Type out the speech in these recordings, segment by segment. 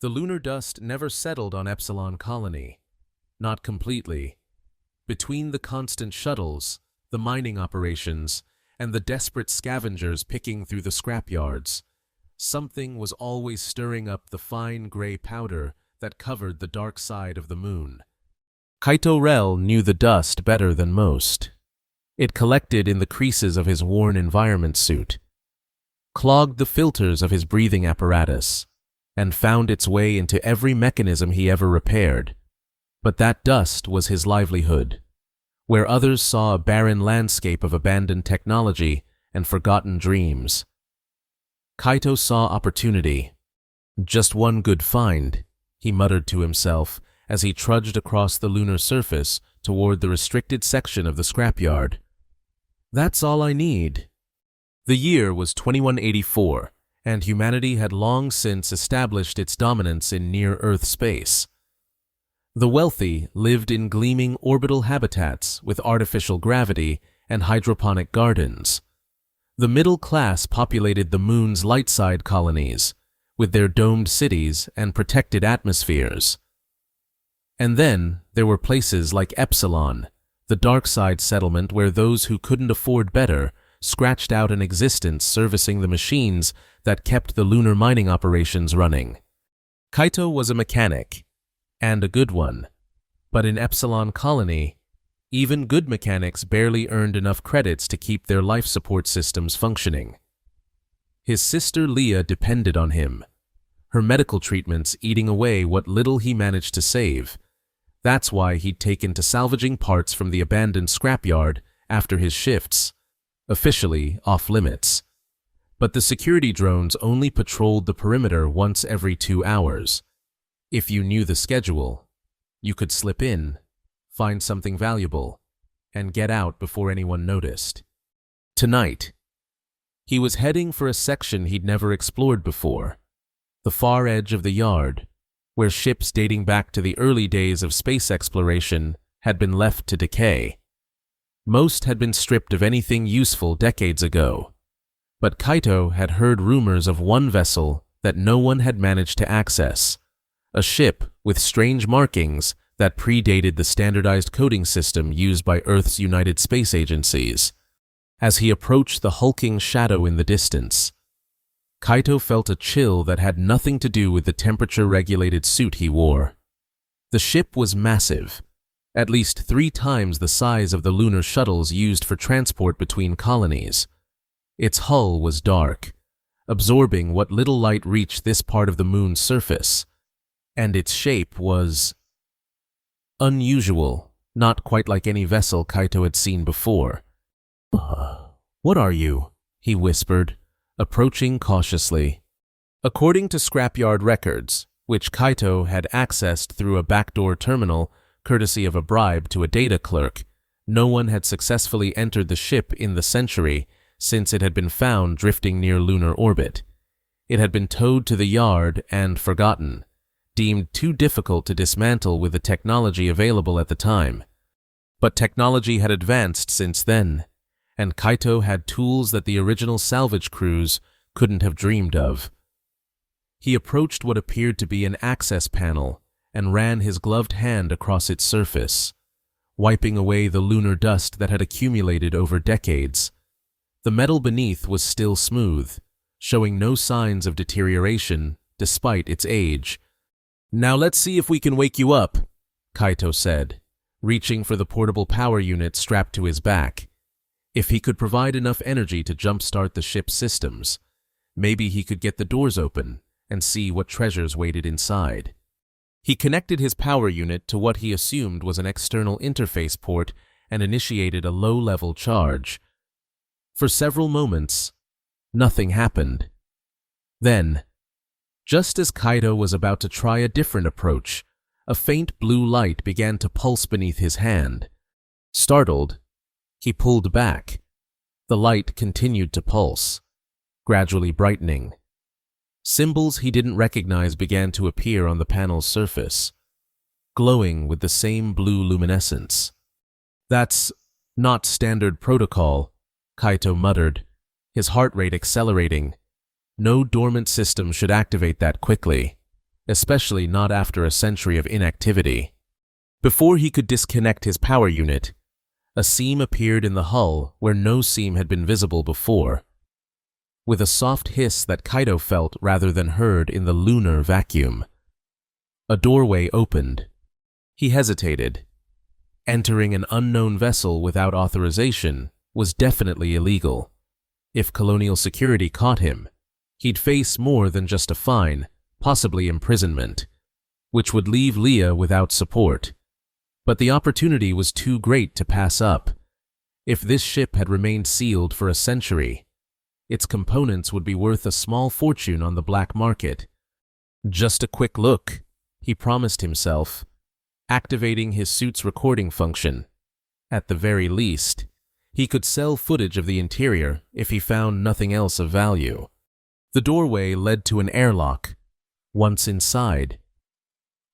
The lunar dust never settled on Epsilon Colony. Not completely. Between the constant shuttles, the mining operations, and the desperate scavengers picking through the scrapyards, something was always stirring up the fine gray powder that covered the dark side of the moon. Kaito Rel knew the dust better than most. It collected in the creases of his worn environment suit, clogged the filters of his breathing apparatus, and found its way into every mechanism he ever repaired. But that dust was his livelihood. Where others saw a barren landscape of abandoned technology and forgotten dreams, Kaito saw opportunity. Just one good find, he muttered to himself as he trudged across the lunar surface toward the restricted section of the scrapyard. That's all I need. The year was 2184, and humanity had long since established its dominance in near-Earth space. The wealthy lived in gleaming orbital habitats with artificial gravity and hydroponic gardens. The middle class populated the moon's light-side colonies, with their domed cities and protected atmospheres. And then there were places like Epsilon, the dark-side settlement where those who couldn't afford better scratched out an existence servicing the machines that kept the lunar mining operations running. Kaito was a mechanic, and a good one. But in Epsilon Colony, even good mechanics barely earned enough credits to keep their life support systems functioning. His sister Leah depended on him, her medical treatments eating away what little he managed to save. That's why he'd taken to salvaging parts from the abandoned scrapyard after his shifts, officially off-limits. But the security drones only patrolled the perimeter once every 2 hours. If you knew the schedule, you could slip in, find something valuable, and get out before anyone noticed. Tonight, he was heading for a section he'd never explored before, the far edge of the yard, where ships dating back to the early days of space exploration had been left to decay. Most had been stripped of anything useful decades ago, but Kaito had heard rumors of one vessel that no one had managed to access, a ship with strange markings that predated the standardized coding system used by Earth's United Space Agencies. As he approached the hulking shadow in the distance, Kaito felt a chill that had nothing to do with the temperature-regulated suit he wore. The ship was massive, at least 3 times the size of the lunar shuttles used for transport between colonies. Its hull was dark, absorbing what little light reached this part of the moon's surface, and its shape was unusual, not quite like any vessel Kaito had seen before. "What are you?" he whispered, approaching cautiously. According to scrapyard records, which Kaito had accessed through a backdoor terminal courtesy of a bribe to a data clerk, no one had successfully entered the ship in the century since it had been found drifting near lunar orbit. It had been towed to the yard and forgotten, deemed too difficult to dismantle with the technology available at the time. But technology had advanced since then, and Kaito had tools that the original salvage crews couldn't have dreamed of. He approached what appeared to be an access panel and ran his gloved hand across its surface, wiping away the lunar dust that had accumulated over decades. The metal beneath was still smooth, showing no signs of deterioration despite its age. "Now let's see if we can wake you up," Kaito said, reaching for the portable power unit strapped to his back. If he could provide enough energy to jumpstart the ship's systems, maybe he could get the doors open and see what treasures waited inside. He connected his power unit to what he assumed was an external interface port and initiated a low-level charge. For several moments, nothing happened. Then, just as Kaito was about to try a different approach, a faint blue light began to pulse beneath his hand. Startled, he pulled back. The light continued to pulse, gradually brightening. Symbols he didn't recognize began to appear on the panel's surface, glowing with the same blue luminescence. "That's not standard protocol," Kaito muttered, his heart rate accelerating. No dormant system should activate that quickly. especially not after a century of inactivity. Before he could disconnect his power unit, a seam appeared in the hull where no seam had been visible before. With a soft hiss that Kaito felt rather than heard in the lunar vacuum, a doorway opened. He hesitated. Entering an unknown vessel without authorization was definitely illegal. If colonial security caught him, he'd face more than just a fine, possibly imprisonment, which would leave Leah without support. But the opportunity was too great to pass up. If this ship had remained sealed for a century, its components would be worth a small fortune on the black market. Just a quick look, he promised himself, activating his suit's recording function. At the very least, he could sell footage of the interior if he found nothing else of value. The doorway led to an airlock. Once inside,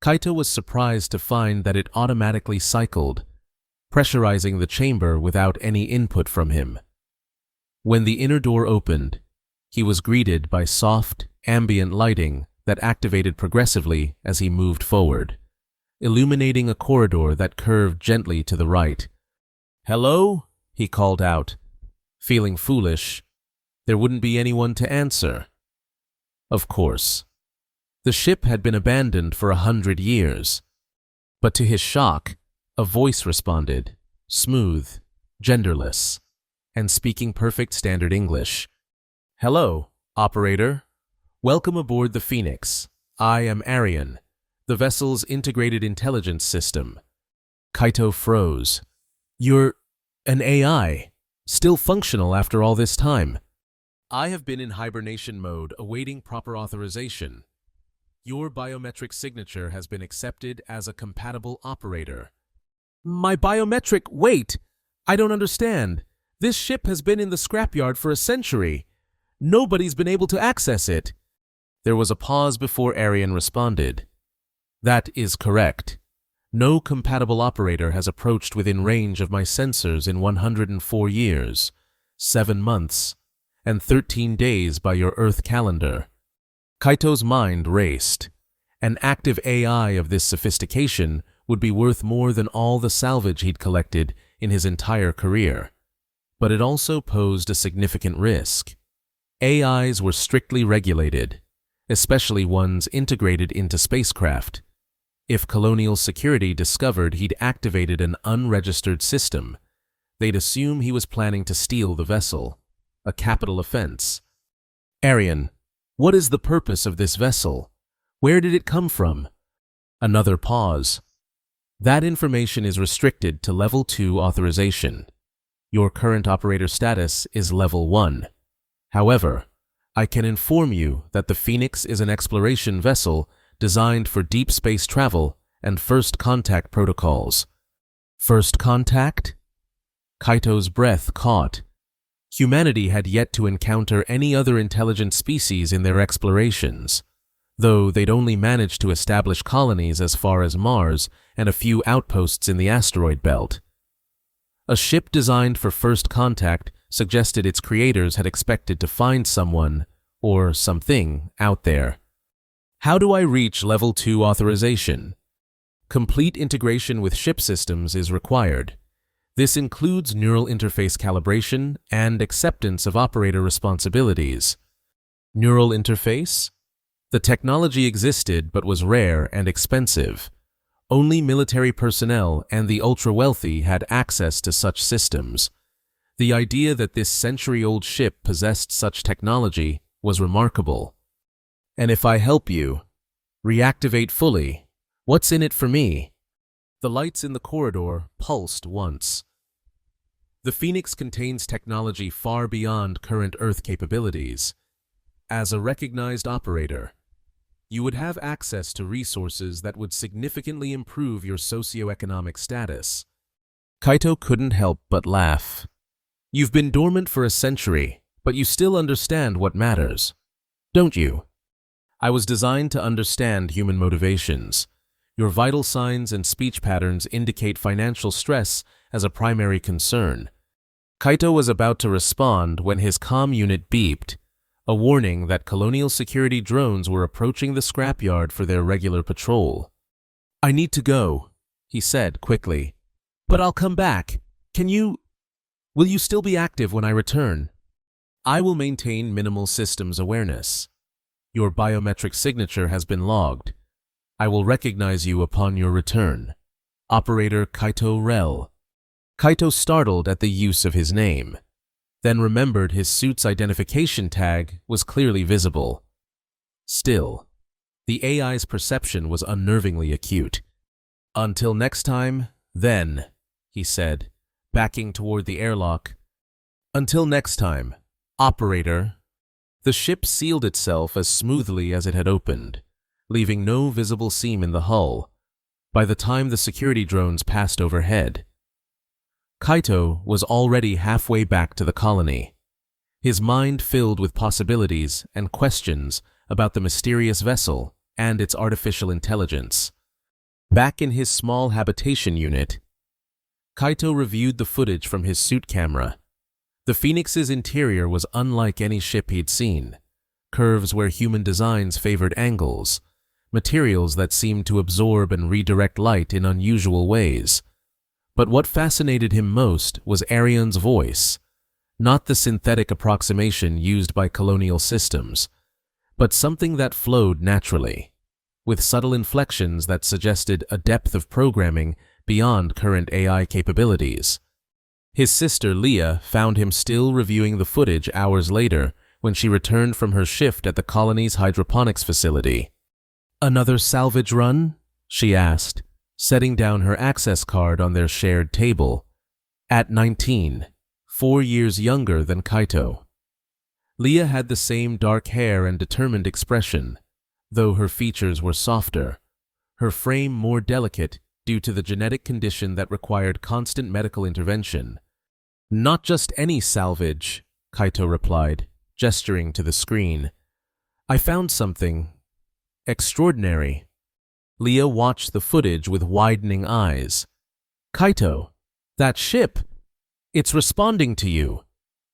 Kaito was surprised to find that it automatically cycled, pressurizing the chamber without any input from him. When the inner door opened, he was greeted by soft, ambient lighting that activated progressively as he moved forward, illuminating a corridor that curved gently to the right. "Hello?" he called out. Feeling foolish, there wouldn't be anyone to answer. Of course. The ship had been abandoned for 100 years. But to his shock, a voice responded, smooth, genderless, and speaking perfect standard English. "Hello, operator. Welcome aboard the Phoenix. I am Arian, the vessel's integrated intelligence system." Kaito froze. "You're an AI, still functional after all this time." "I have been in hibernation mode awaiting proper authorization. Your biometric signature has been accepted as a compatible operator." "My biometric? Wait! I don't understand. This ship has been in the scrapyard for a century. Nobody's been able to access it." There was a pause before Arian responded. "That is correct. No compatible operator has approached within range of my sensors in 104 years, 7 months, and 13 days by your Earth calendar." Kaito's mind raced. An active AI of this sophistication would be worth more than all the salvage he'd collected in his entire career. But it also posed a significant risk. AIs were strictly regulated, especially ones integrated into spacecraft. If colonial security discovered he'd activated an unregistered system, they'd assume he was planning to steal the vessel, a capital offense. "Arian, what is the purpose of this vessel? Where did it come from?" Another pause. "That information is restricted to Level 2 authorization. Your current operator status is Level 1. However, I can inform you that the Phoenix is an exploration vessel designed for deep space travel and first contact protocols." First contact? Kaito's breath caught. Humanity had yet to encounter any other intelligent species in their explorations, though they'd only managed to establish colonies as far as Mars and a few outposts in the asteroid belt. A ship designed for first contact suggested its creators had expected to find someone, or something, out there. "How do I reach Level 2 authorization?" Complete integration with ship systems is required. This includes neural interface calibration and acceptance of operator responsibilities. Neural interface? The technology existed but was rare and expensive. Only military personnel and the ultra-wealthy had access to such systems. The idea that this century-old ship possessed such technology was remarkable. "And if I help you reactivate fully, what's in it for me?" The lights in the corridor pulsed once. "The Phoenix contains technology far beyond current Earth capabilities. As a recognized operator, you would have access to resources that would significantly improve your socioeconomic status." Kaito couldn't help but laugh. "You've been dormant for a century, but you still understand what matters, don't you?" "I was designed to understand human motivations. Your vital signs and speech patterns indicate financial stress as a primary concern." Kaito was about to respond when his comm unit beeped, a warning that colonial security drones were approaching the scrapyard for their regular patrol. "I need to go," he said quickly. "But I'll come back. Will you still be active when I return?" "I will maintain minimal systems awareness. Your biometric signature has been logged. I will recognize you upon your return. Operator Kaito Rel." Kaito startled at the use of his name, then remembered his suit's identification tag was clearly visible. Still, the AI's perception was unnervingly acute. "Until next time, then," he said, backing toward the airlock. "Until next time, operator." The ship sealed itself as smoothly as it had opened, leaving no visible seam in the hull by the time the security drones passed overhead. Kaito was already halfway back to the colony, his mind filled with possibilities and questions about the mysterious vessel and its artificial intelligence. Back in his small habitation unit, Kaito reviewed the footage from his suit camera. The Phoenix's interior was unlike any ship he'd seen. Curves where human designs favored angles, materials that seemed to absorb and redirect light in unusual ways. But what fascinated him most was Arian's voice, not the synthetic approximation used by colonial systems, but something that flowed naturally, with subtle inflections that suggested a depth of programming beyond current AI capabilities. His sister Leah found him still reviewing the footage hours later when she returned from her shift at the colony's hydroponics facility. "Another salvage run?" she asked, setting down her access card on their shared table. At 19, 4 years younger than Kaito. Leah had the same dark hair and determined expression, though her features were softer, her frame more delicate due to the genetic condition that required constant medical intervention. "Not just any salvage," Kaito replied, gesturing to the screen. "I found something extraordinary." Leah watched the footage with widening eyes. "Kaito, that ship, it's responding to you.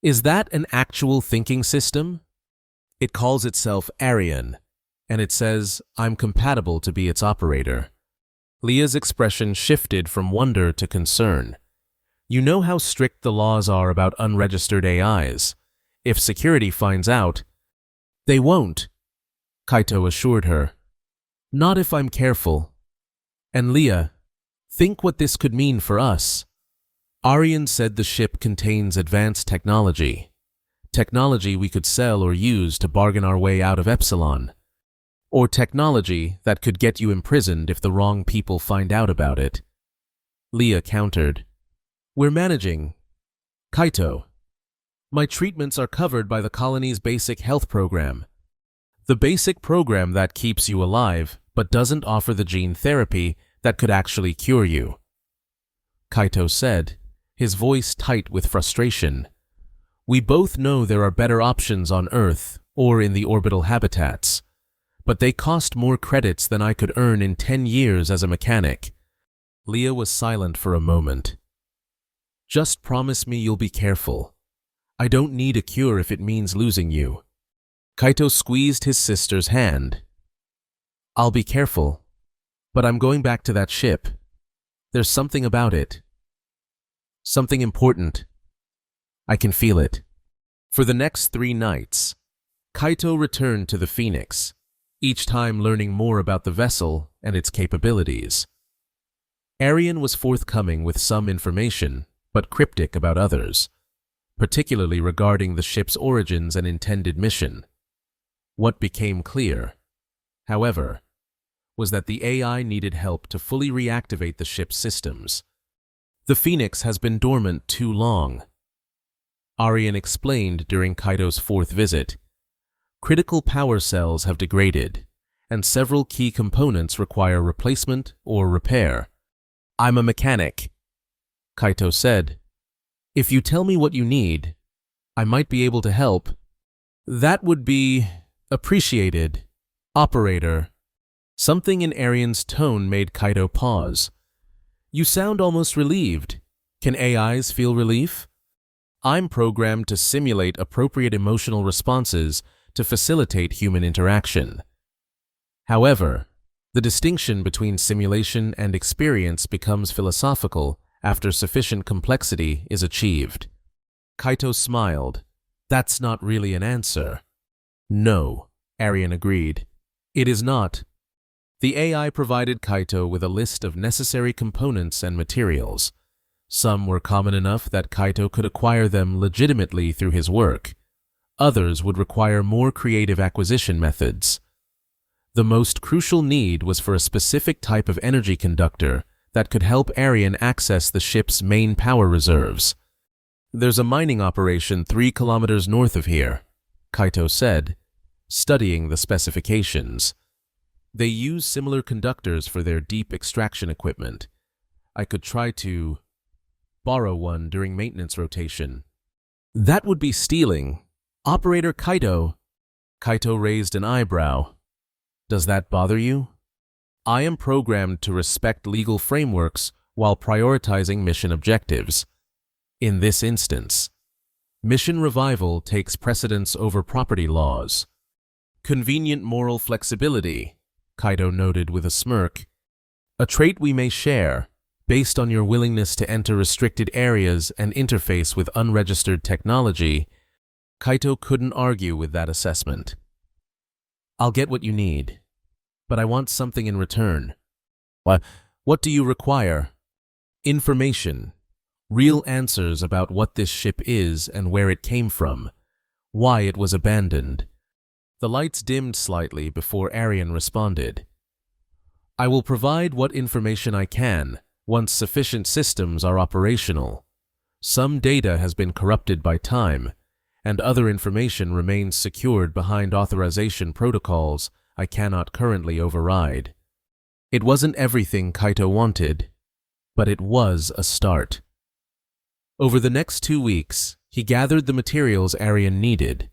Is that an actual thinking system?" "It calls itself Arian, and it says I'm compatible to be its operator." Leah's expression shifted from wonder to concern. "You know how strict the laws are about unregistered AIs. If security finds out—" "They won't," Kaito assured her. "Not if I'm careful. And Leah, think what this could mean for us." Arian said the ship contains advanced technology. Technology we could sell or use to bargain our way out of Epsilon. Or technology that could get you imprisoned if the wrong people find out about it. Leah countered. "We're managing. Kaito, my treatments are covered by the colony's basic health program. The basic program that keeps you alive but doesn't offer the gene therapy that could actually cure you." Kaito said, his voice tight with frustration. "We both know there are better options on Earth or in the orbital habitats, but they cost more credits than I could earn in 10 years as a mechanic." Leah was silent for a moment. "Just promise me you'll be careful. I don't need a cure if it means losing you." Kaito squeezed his sister's hand. "I'll be careful, but I'm going back to that ship. There's something about it. Something important. I can feel it." For the next 3 nights, Kaito returned to the Phoenix, each time learning more about the vessel and its capabilities. Arian was forthcoming with some information, but cryptic about others, particularly regarding the ship's origins and intended mission. What became clear, however, was that the AI needed help to fully reactivate the ship's systems. "The Phoenix has been dormant too long," Arian explained during Kaito's 4th visit. "Critical power cells have degraded, and several key components require replacement or repair." "I'm a mechanic," Kaito said. "If you tell me what you need, I might be able to help." "That would be appreciated, operator." Something in Arian's tone made Kaito pause. "You sound almost relieved. Can AIs feel relief?" "I'm programmed to simulate appropriate emotional responses to facilitate human interaction. However, the distinction between simulation and experience becomes philosophical after sufficient complexity is achieved. Kaito smiled. That's not really an answer. No, Arian agreed. It is not. The AI provided Kaito with a list of necessary components and materials. Some were common enough that Kaito could acquire them legitimately through his work. Others would require more creative acquisition methods. The most crucial need was for a specific type of energy conductor that could help Arian access the ship's main power reserves. There's a mining operation 3 kilometers north of here, Kaito said, studying the specifications. They use similar conductors for their deep extraction equipment. I could try to borrow one during maintenance rotation. That would be stealing. Operator Kaito. Kaito raised an eyebrow. Does that bother you? I am programmed to respect legal frameworks while prioritizing mission objectives. In this instance, mission revival takes precedence over property laws. Convenient moral flexibility, Kaito noted with a smirk. A trait we may share, based on your willingness to enter restricted areas and interface with unregistered technology. Kaito couldn't argue with that assessment. I'll get what you need, but I want something in return. What do you require? Information. Real answers about what this ship is and where it came from, why it was abandoned. The lights dimmed slightly before Arian responded. I will provide what information I can once sufficient systems are operational. Some data has been corrupted by time, and other information remains secured behind authorization protocols I cannot currently override. It wasn't everything Kaito wanted, but it was a start. Over the next 2 weeks, he gathered the materials Arian needed,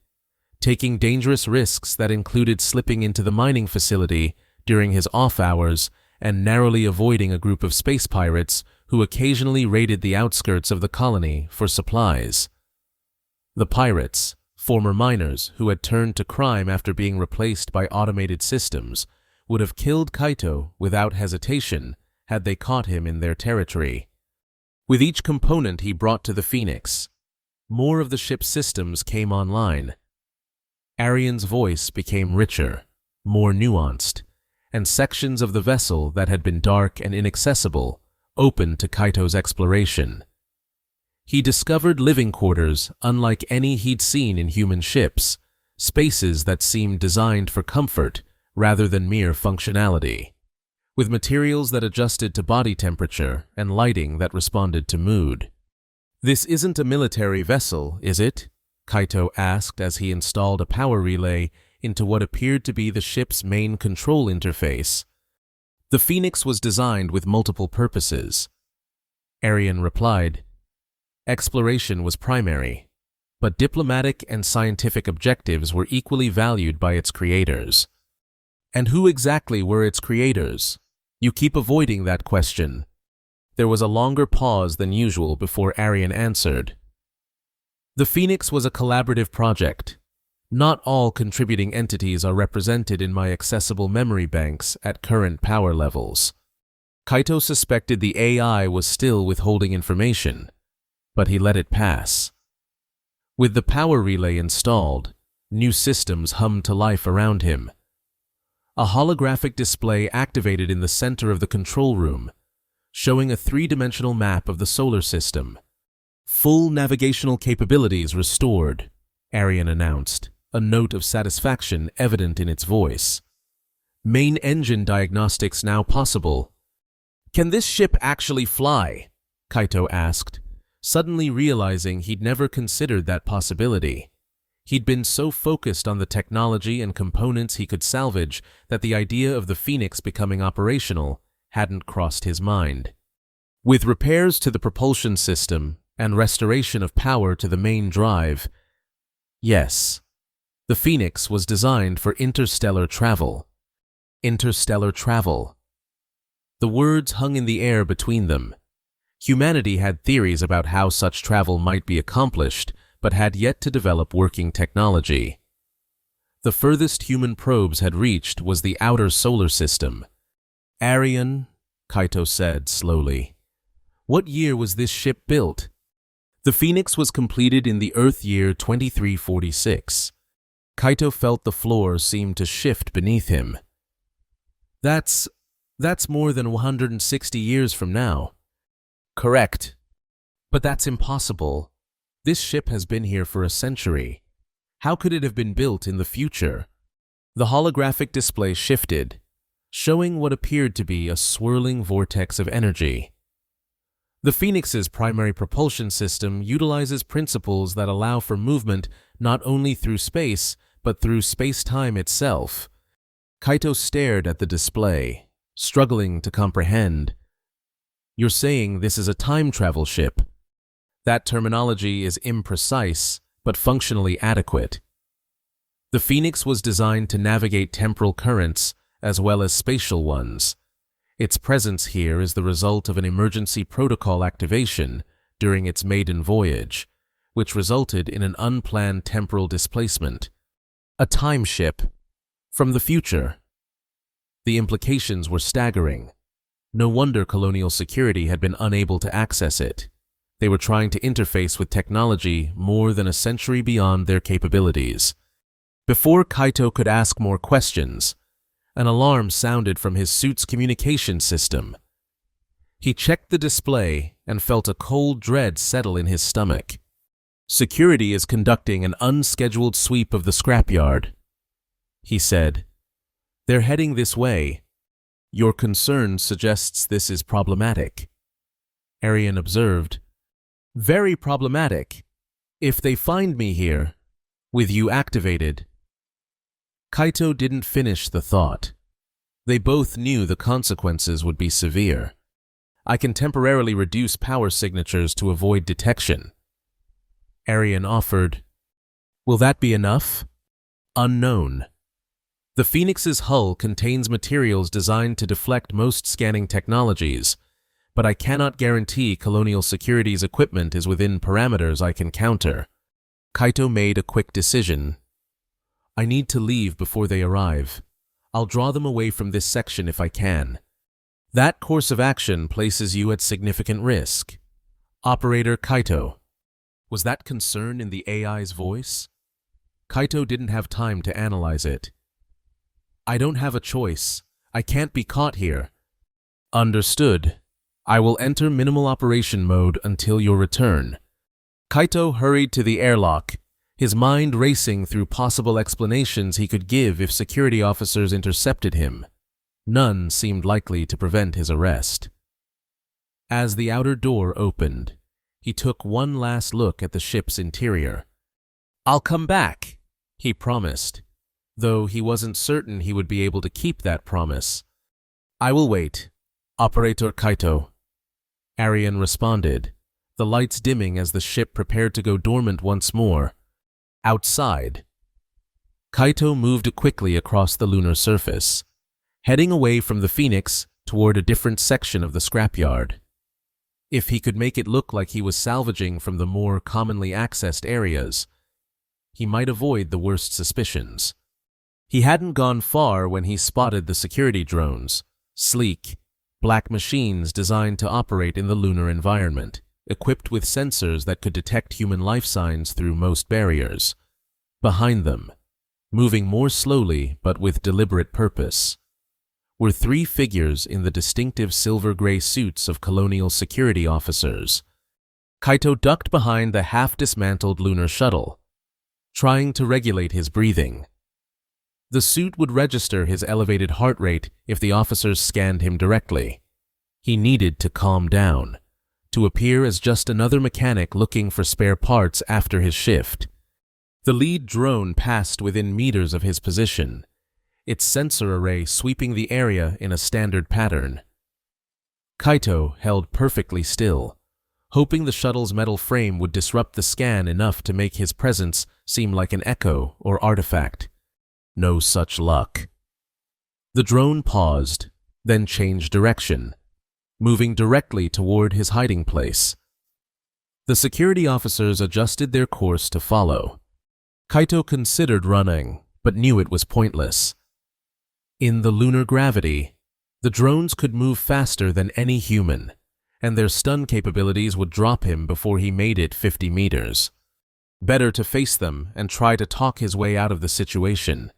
taking dangerous risks that included slipping into the mining facility during his off hours and narrowly avoiding a group of space pirates who occasionally raided the outskirts of the colony for supplies. The pirates, former miners who had turned to crime after being replaced by automated systems, would have killed Kaito without hesitation had they caught him in their territory. With each component he brought to the Phoenix, more of the ship's systems came online. Arian's voice became richer, more nuanced, and sections of the vessel that had been dark and inaccessible opened to Kaito's exploration. He discovered living quarters unlike any he'd seen in human ships, spaces that seemed designed for comfort rather than mere functionality, with materials that adjusted to body temperature and lighting that responded to mood. This isn't a military vessel, is it? Kaito asked as he installed a power relay into what appeared to be the ship's main control interface. The Phoenix was designed with multiple purposes. Arian replied, exploration was primary, but diplomatic and scientific objectives were equally valued by its creators. And who exactly were its creators? You keep avoiding that question. There was a longer pause than usual before Arian answered. The Phoenix was a collaborative project. Not all contributing entities are represented in my accessible memory banks at current power levels. Kaito suspected the AI was still withholding information, but he let it pass. With the power relay installed, new systems hummed to life around him. A holographic display activated in the center of the control room, showing a 3-dimensional map of the solar system. Full navigational capabilities restored, Arian announced, a note of satisfaction evident in its voice. Main engine diagnostics now possible. Can this ship actually fly? Kaito asked, suddenly realizing he'd never considered that possibility. He'd been so focused on the technology and components he could salvage that the idea of the Phoenix becoming operational hadn't crossed his mind. With repairs to the propulsion system and restoration of power to the main drive, yes, the Phoenix was designed for interstellar travel. Interstellar travel. The words hung in the air between them. Humanity had theories about how such travel might be accomplished, but had yet to develop working technology. The furthest human probes had reached was the outer solar system. "Arian," Kaito said slowly. "What year was this ship built?" The Phoenix was completed in the Earth year 2346. Kaito felt the floor seem to shift beneath him. That's more than 160 years from now." "Correct. But that's impossible. This ship has been here for a century. How could it have been built in the future?" The holographic display shifted, showing what appeared to be a swirling vortex of energy. The Phoenix's primary propulsion system utilizes principles that allow for movement not only through space, but through space-time itself. Kaito stared at the display, struggling to comprehend. "You're saying this is a time travel ship?" That terminology is imprecise, but functionally adequate. The Phoenix was designed to navigate temporal currents as well as spatial ones. Its presence here is the result of an emergency protocol activation during its maiden voyage, which resulted in an unplanned temporal displacement. A time ship from the future. The implications were staggering. No wonder colonial security had been unable to access it. They were trying to interface with technology more than a century beyond their capabilities. Before Kaito could ask more questions, an alarm sounded from his suit's communication system. He checked the display and felt a cold dread settle in his stomach. "Security is conducting an unscheduled sweep of the scrapyard," he said. "They're heading this way. Your concern suggests this is problematic," Arian observed. "Very problematic. If they find me here, with you activated." Kaito didn't finish the thought. They both knew the consequences would be severe. "I can temporarily reduce power signatures to avoid detection," Arian offered. "Will that be enough?" "Unknown. The Phoenix's hull contains materials designed to deflect most scanning technologies, but I cannot guarantee colonial security's equipment is within parameters I can counter." Kaito made a quick decision. "I need to leave before they arrive. I'll draw them away from this section if I can. That course of action places you at significant risk." "Operator Kaito." Was that concern in the AI's voice? Kaito didn't have time to analyze it. "I don't have a choice. I can't be caught here." "Understood. I will enter minimal operation mode until your return." Kaito hurried to the airlock, his mind racing through possible explanations he could give if security officers intercepted him. None seemed likely to prevent his arrest. As the outer door opened, he took one last look at the ship's interior. "I'll come back," he promised, though he wasn't certain he would be able to keep that promise. "I will wait, Operator Kaito," Arian responded, the lights dimming as the ship prepared to go dormant once more. Outside, Kaito moved quickly across the lunar surface, heading away from the Phoenix toward a different section of the scrapyard. If he could make it look like he was salvaging from the more commonly accessed areas, he might avoid the worst suspicions. He hadn't gone far when he spotted the security drones, sleek, black machines designed to operate in the lunar environment, equipped with sensors that could detect human life signs through most barriers. Behind them, moving more slowly but with deliberate purpose, were three figures in the distinctive silver-gray suits of colonial security officers. Kaito ducked behind the half-dismantled lunar shuttle, trying to regulate his breathing. The suit would register his elevated heart rate if the officers scanned him directly. He needed to calm down, to appear as just another mechanic looking for spare parts after his shift. The lead drone passed within meters of his position, its sensor array sweeping the area in a standard pattern. Kaito held perfectly still, hoping the shuttle's metal frame would disrupt the scan enough to make his presence seem like an echo or artifact. No such luck. The drone paused, then changed direction, moving directly toward his hiding place. The security officers adjusted their course to follow. Kaito considered running, but knew it was pointless. In the lunar gravity, the drones could move faster than any human, and their stun capabilities would drop him before he made it 50 meters. Better to face them and try to talk his way out of the situation.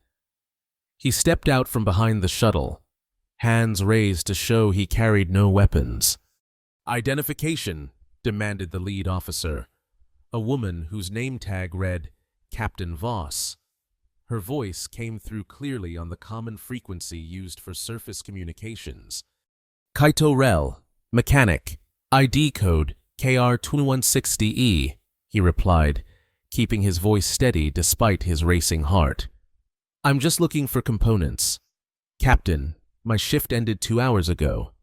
He stepped out from behind the shuttle, hands raised to show he carried no weapons. "Identification," demanded the lead officer, a woman whose name tag read Captain Voss. Her voice came through clearly on the common frequency used for surface communications. "Kaito Rel, mechanic, ID code KR2160E," he replied, keeping his voice steady despite his racing heart. "I'm just looking for components. Captain, my shift ended 2 hours ago."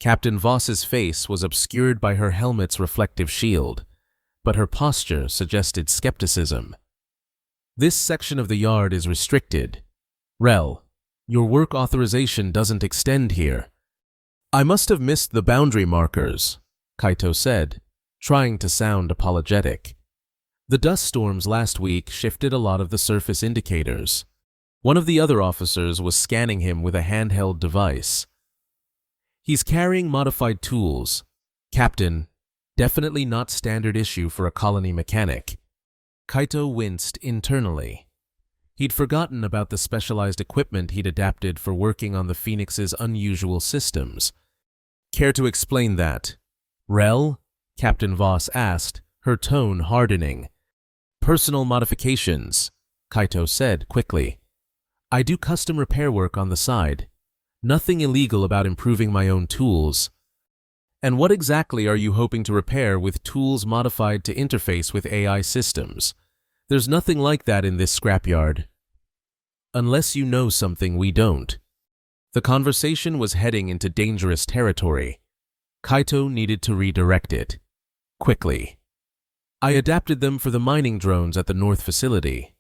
Captain Voss's face was obscured by her helmet's reflective shield, but her posture suggested skepticism. "This section of the yard is restricted. Rel, your work authorization doesn't extend here." "I must have missed the boundary markers," Kaito said, trying to sound apologetic. "The dust storms last week shifted a lot of the surface indicators." One of the other officers was scanning him with a handheld device. "He's carrying modified tools. Captain, definitely not standard issue for a colony mechanic." Kaito winced internally. He'd forgotten about the specialized equipment he'd adapted for working on the Phoenix's unusual systems. "Care to explain that?" "Rel?" Captain Voss asked, her tone hardening. "Personal modifications," Kaito said quickly. "I do custom repair work on the side. Nothing illegal about improving my own tools." "And what exactly are you hoping to repair with tools modified to interface with AI systems? There's nothing like that in this scrapyard." "Unless you know something we don't." The conversation was heading into dangerous territory. Kaito needed to redirect it. Quickly. "I adapted them for the mining drones at the North facility.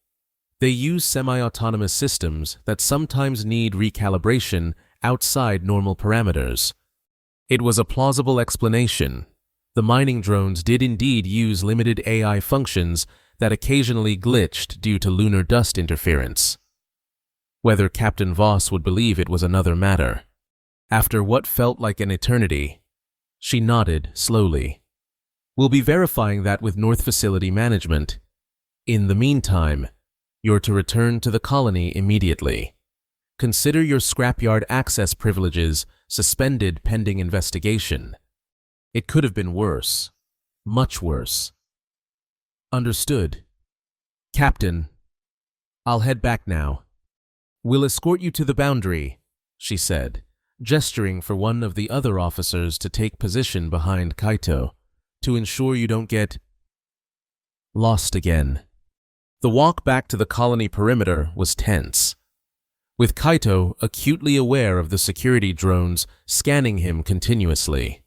They use semi-autonomous systems that sometimes need recalibration outside normal parameters." It was a plausible explanation. The mining drones did indeed use limited AI functions that occasionally glitched due to lunar dust interference. Whether Captain Voss would believe it was another matter. After what felt like an eternity, she nodded slowly. "We'll be verifying that with North Facility Management. In the meantime, you're to return to the colony immediately. Consider your scrapyard access privileges suspended pending investigation. It could have been worse. Much worse." "Understood. Captain, I'll head back now." "We'll escort you to the boundary," she said, gesturing for one of the other officers to take position behind Kaito, "to ensure you don't get lost again." The walk back to the colony perimeter was tense, with Kaito acutely aware of the security drones scanning him continuously.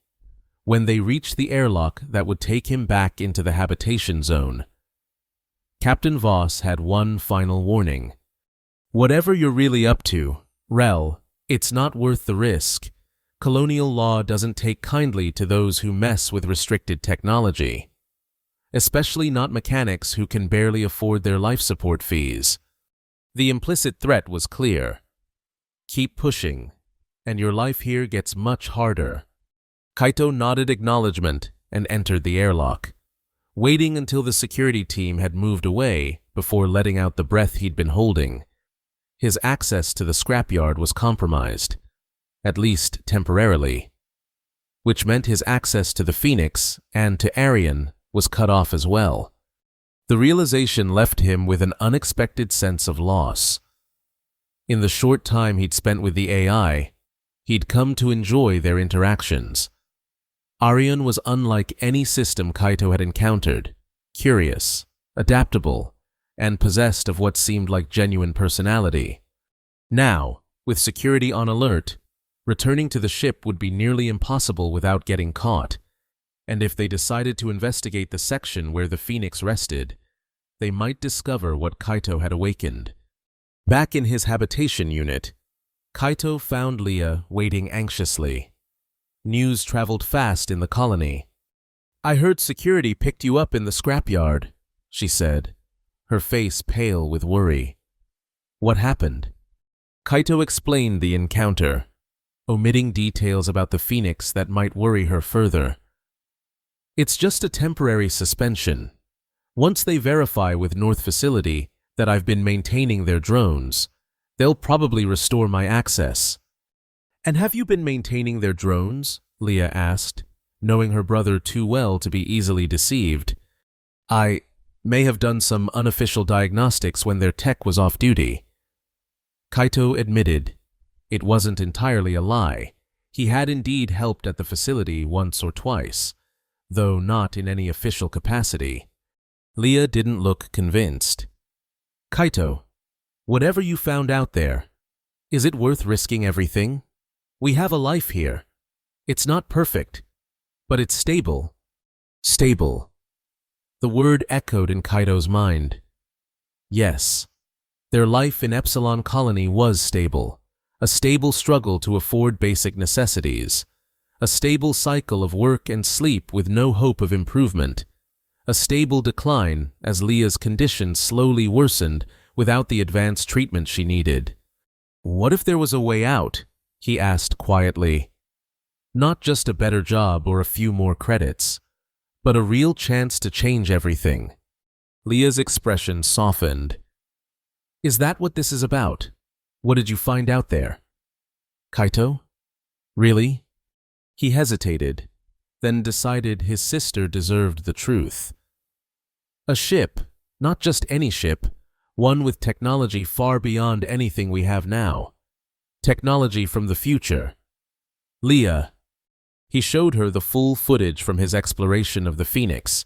When they reached the airlock that would take him back into the habitation zone, Captain Voss had one final warning. "Whatever you're really up to, Rel, it's not worth the risk. Colonial law doesn't take kindly to those who mess with restricted technology, especially not mechanics who can barely afford their life support fees." The implicit threat was clear. "Keep pushing, and your life here gets much harder." Kaito nodded acknowledgement and entered the airlock, waiting until the security team had moved away before letting out the breath he'd been holding. His access to the scrapyard was compromised, at least temporarily, which meant his access to the Phoenix and to Arian was cut off as well. The realization left him with an unexpected sense of loss. In the short time he'd spent with the AI, he'd come to enjoy their interactions. Arian was unlike any system Kaito had encountered, curious, adaptable, and possessed of what seemed like genuine personality. Now, with security on alert, returning to the ship would be nearly impossible without getting caught. And if they decided to investigate the section where the Phoenix rested, they might discover what Kaito had awakened. Back in his habitation unit, Kaito found Leah waiting anxiously. News traveled fast in the colony. "I heard security picked you up in the scrapyard," she said, her face pale with worry. What happened? Kaito explained the encounter, omitting details about the Phoenix that might worry her further. It's just a temporary suspension. Once they verify with North Facility that I've been maintaining their drones, they'll probably restore my access. And have you been maintaining their drones? Leah asked, knowing her brother too well to be easily deceived. I may have done some unofficial diagnostics when their tech was off duty. Kaito admitted. It wasn't entirely a lie. He had indeed helped at the facility once or twice, though not in any official capacity. Leah didn't look convinced. Kaito, whatever you found out there, is it worth risking everything? We have a life here. It's not perfect, but it's stable. Stable. The word echoed in Kaito's mind. Yes, their life in Epsilon Colony was stable. A stable struggle to afford basic necessities. A stable cycle of work and sleep with no hope of improvement. A stable decline as Leah's condition slowly worsened without the advanced treatment she needed. What if there was a way out? He asked quietly. Not just a better job or a few more credits, but a real chance to change everything. Leah's expression softened. Is that what this is about? What did you find out there? Kaito? Really? He hesitated, then decided his sister deserved the truth. A ship, not just any ship, one with technology far beyond anything we have now. Technology from the future. Leah. He showed her the full footage from his exploration of the Phoenix,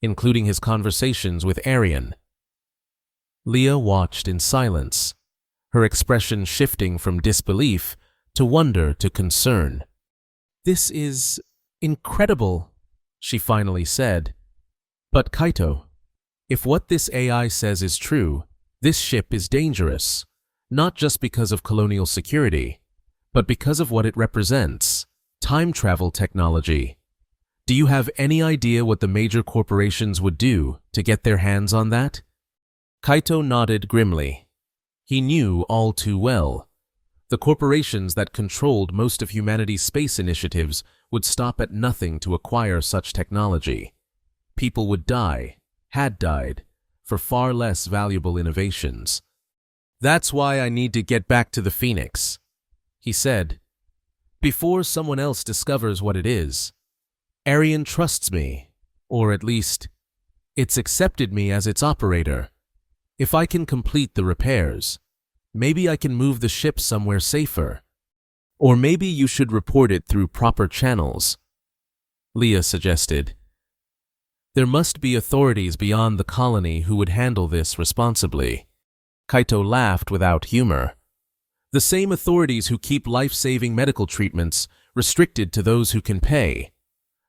including his conversations with Arian. Leah watched in silence, her expression shifting from disbelief to wonder to concern. This is incredible, she finally said. But Kaito, if what this AI says is true, this ship is dangerous, not just because of colonial security, but because of what it represents, time travel technology. Do you have any idea what the major corporations would do to get their hands on that? Kaito nodded grimly. He knew all too well. The corporations that controlled most of humanity's space initiatives would stop at nothing to acquire such technology. People would die, had died, for far less valuable innovations. That's why I need to get back to the Phoenix, he said, before someone else discovers what it is. Arian trusts me, or at least, it's accepted me as its operator. If I can complete the repairs, maybe I can move the ship somewhere safer. Or maybe you should report it through proper channels, Leah suggested. There must be authorities beyond the colony who would handle this responsibly. Kaito laughed without humor. The same authorities who keep life-saving medical treatments restricted to those who can pay.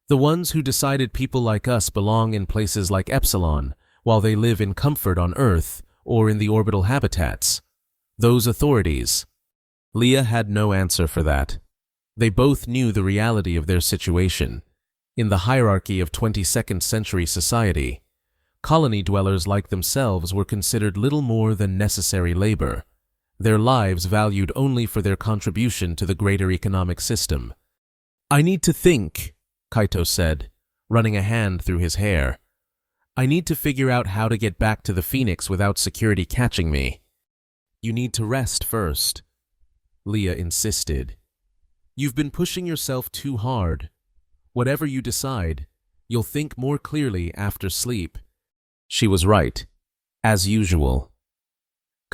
The ones who decided people like us belong in places like Epsilon, while they live in comfort on Earth or in the orbital habitats. Those authorities. Leah had no answer for that. They both knew the reality of their situation. In the hierarchy of 22nd century society, colony dwellers like themselves were considered little more than necessary labor, their lives valued only for their contribution to the greater economic system. I need to think, Kaito said, running a hand through his hair. I need to figure out how to get back to the Phoenix without security catching me. You need to rest first, Leah insisted. You've been pushing yourself too hard. Whatever you decide, you'll think more clearly after sleep. She was right, as usual.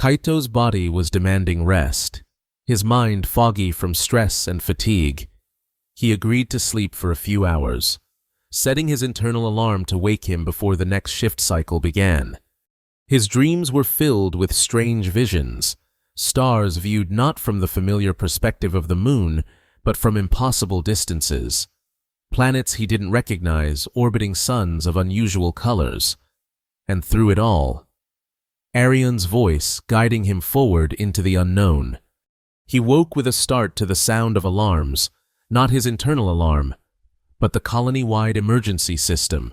Kaito's body was demanding rest, his mind foggy from stress and fatigue. He agreed to sleep for a few hours, setting his internal alarm to wake him before the next shift cycle began. His dreams were filled with strange visions, stars viewed not from the familiar perspective of the moon, but from impossible distances. Planets he didn't recognize orbiting suns of unusual colors. And through it all, Arian's voice guiding him forward into the unknown. He woke with a start to the sound of alarms, not his internal alarm, but the colony-wide emergency system.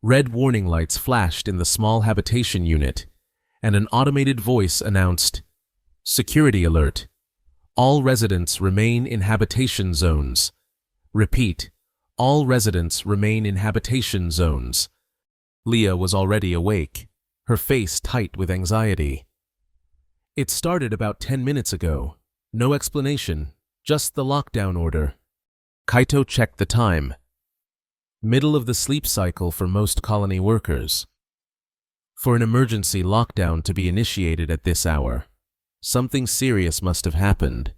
Red warning lights flashed in the small habitation unit, and an automated voice announced, "Security alert. All residents remain in habitation zones. Repeat, all residents remain in habitation zones." Leah was already awake, her face tight with anxiety. "It started about 10 minutes ago. No explanation, just the lockdown order." Kaito checked the time. Middle of the sleep cycle for most colony workers. For an emergency lockdown to be initiated at this hour, something serious must have happened.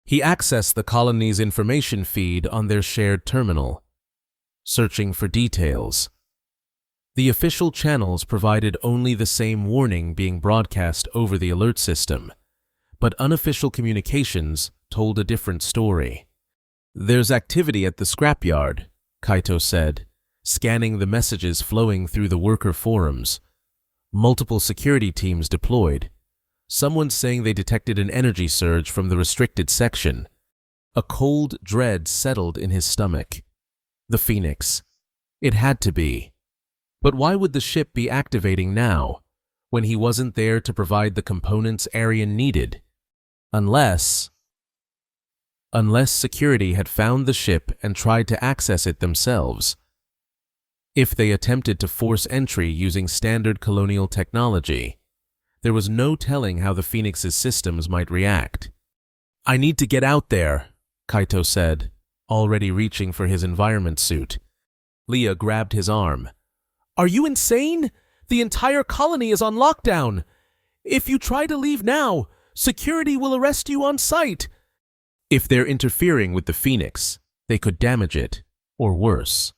He accessed the colony's information feed on their shared terminal, searching for details. The official channels provided only the same warning being broadcast over the alert system, but unofficial communications told a different story. "There's activity at the scrapyard," Kaito said, scanning the messages flowing through the worker forums. Multiple security teams deployed. Someone saying they detected an energy surge from the restricted section. A cold dread settled in his stomach. The Phoenix. It had to be. But why would the ship be activating now, when he wasn't there to provide the components Arian needed? Unless security had found the ship and tried to access it themselves. If they attempted to force entry using standard colonial technology, there was no telling how the Phoenix's systems might react. "I need to get out there," Kaito said, already reaching for his environment suit. Leah grabbed his arm. "Are you insane? The entire colony is on lockdown. If you try to leave now, security will arrest you on sight." "If they're interfering with the Phoenix, they could damage it, or worse.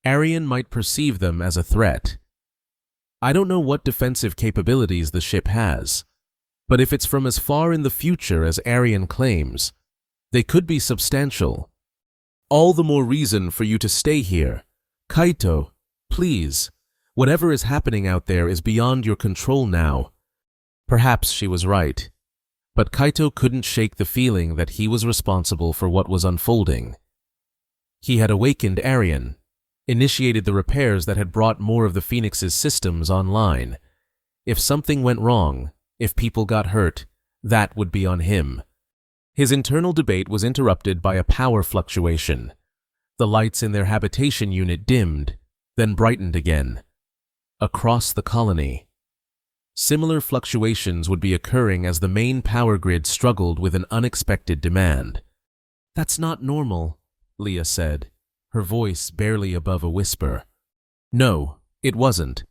Arian might perceive them as a threat. I don't know what defensive capabilities the ship has, but if it's from as far in the future as Arian claims, they could be substantial. All the more reason for you to stay here. Kaito, please, whatever is happening out there is beyond your control now." Perhaps she was right, but Kaito couldn't shake the feeling that he was responsible for what was unfolding. He had awakened Arian, initiated the repairs that had brought more of the Phoenix's systems online. If something went wrong, if people got hurt, that would be on him. His internal debate was interrupted by a power fluctuation. The lights in their habitation unit dimmed, then brightened again. Across the colony, similar fluctuations would be occurring as the main power grid struggled with an unexpected demand. "That's not normal," Leah said, her voice barely above a whisper. No, it wasn't.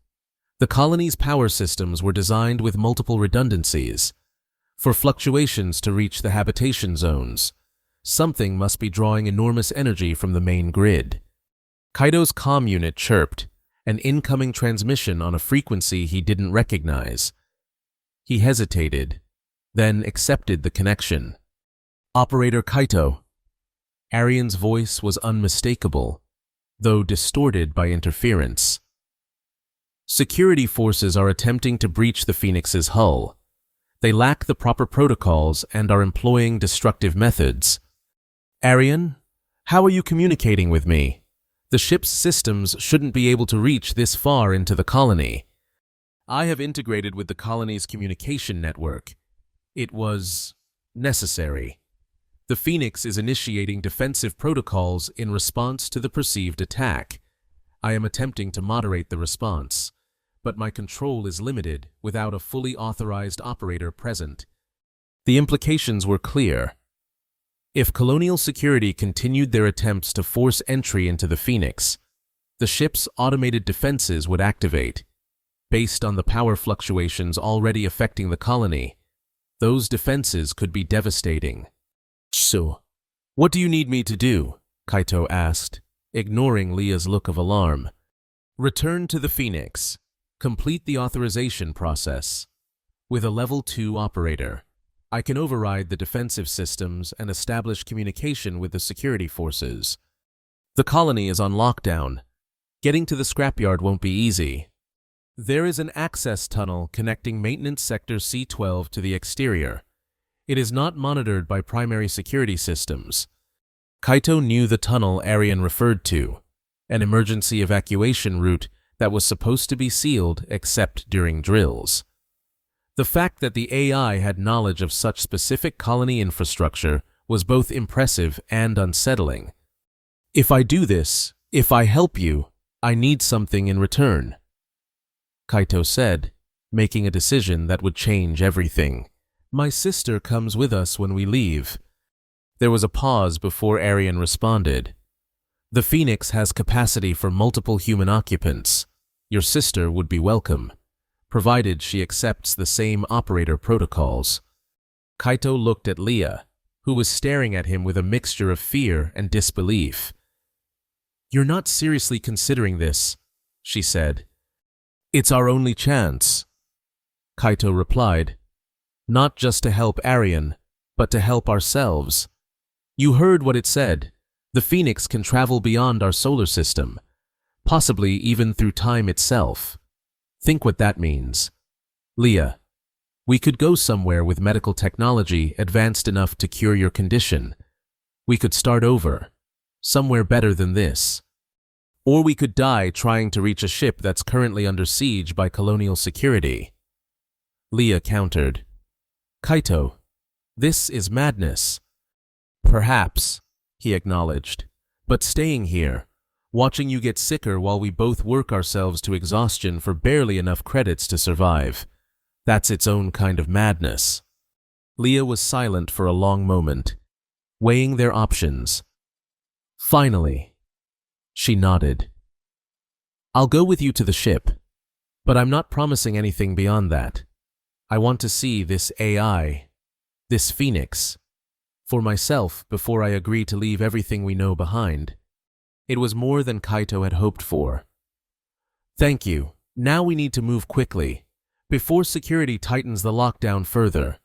The colony's power systems were designed with multiple redundancies. For fluctuations to reach the habitation zones, something must be drawing enormous energy from the main grid. Kaito's comm unit chirped, an incoming transmission on a frequency he didn't recognize. He hesitated, then accepted the connection. "Operator Kaito." Arian's voice was unmistakable, though distorted by interference. "Security forces are attempting to breach the Phoenix's hull. They lack the proper protocols and are employing destructive methods. Arian, how are you communicating with me? The ship's systems shouldn't be able to reach this far into the colony." "I have integrated with the colony's communication network. It was necessary. The Phoenix is initiating defensive protocols in response to the perceived attack. I am attempting to moderate the response, but my control is limited without a fully authorized operator present." The implications were clear. If colonial security continued their attempts to force entry into the Phoenix, the ship's automated defenses would activate. Based on the power fluctuations already affecting the colony, those defenses could be devastating. "So, what do you need me to do?" Kaito asked, ignoring Leah's look of alarm. "Return to the Phoenix. Complete the authorization process. With a Level 2 operator, I can override the defensive systems and establish communication with the security forces. The colony is on lockdown. Getting to the scrapyard won't be easy. There is an access tunnel connecting Maintenance Sector C-12 to the exterior. It is not monitored by primary security systems." Kaito knew the tunnel Arian referred to, an emergency evacuation route that was supposed to be sealed except during drills. The fact that the AI had knowledge of such specific colony infrastructure was both impressive and unsettling. "If I do this, if I help you, I need something in return," Kaito said, making a decision that would change everything. "My sister comes with us when we leave." There was a pause before Arian responded. "The Phoenix has capacity for multiple human occupants. Your sister would be welcome, provided she accepts the same operator protocols." Kaito looked at Leah, who was staring at him with a mixture of fear and disbelief. "You're not seriously considering this," she said. "It's our only chance," Kaito replied. "Not just to help Arian, but to help ourselves. You heard what it said. The Phoenix can travel beyond our solar system, possibly even through time itself. Think what that means. Leah, we could go somewhere with medical technology advanced enough to cure your condition. We could start over, somewhere better than this. Or we could die trying to reach a ship that's currently under siege by colonial security." Leah countered. "Kaito, this is madness." "Perhaps," he acknowledged, "but staying here, watching you get sicker while we both work ourselves to exhaustion for barely enough credits to survive, that's its own kind of madness." Leah was silent for a long moment, weighing their options. Finally, she nodded. "I'll go with you to the ship, but I'm not promising anything beyond that. I want to see this AI, this Phoenix, for myself before I agree to leave everything we know behind." It was more than Kaito had hoped for. "Thank you. Now we need to move quickly, before security tightens the lockdown further."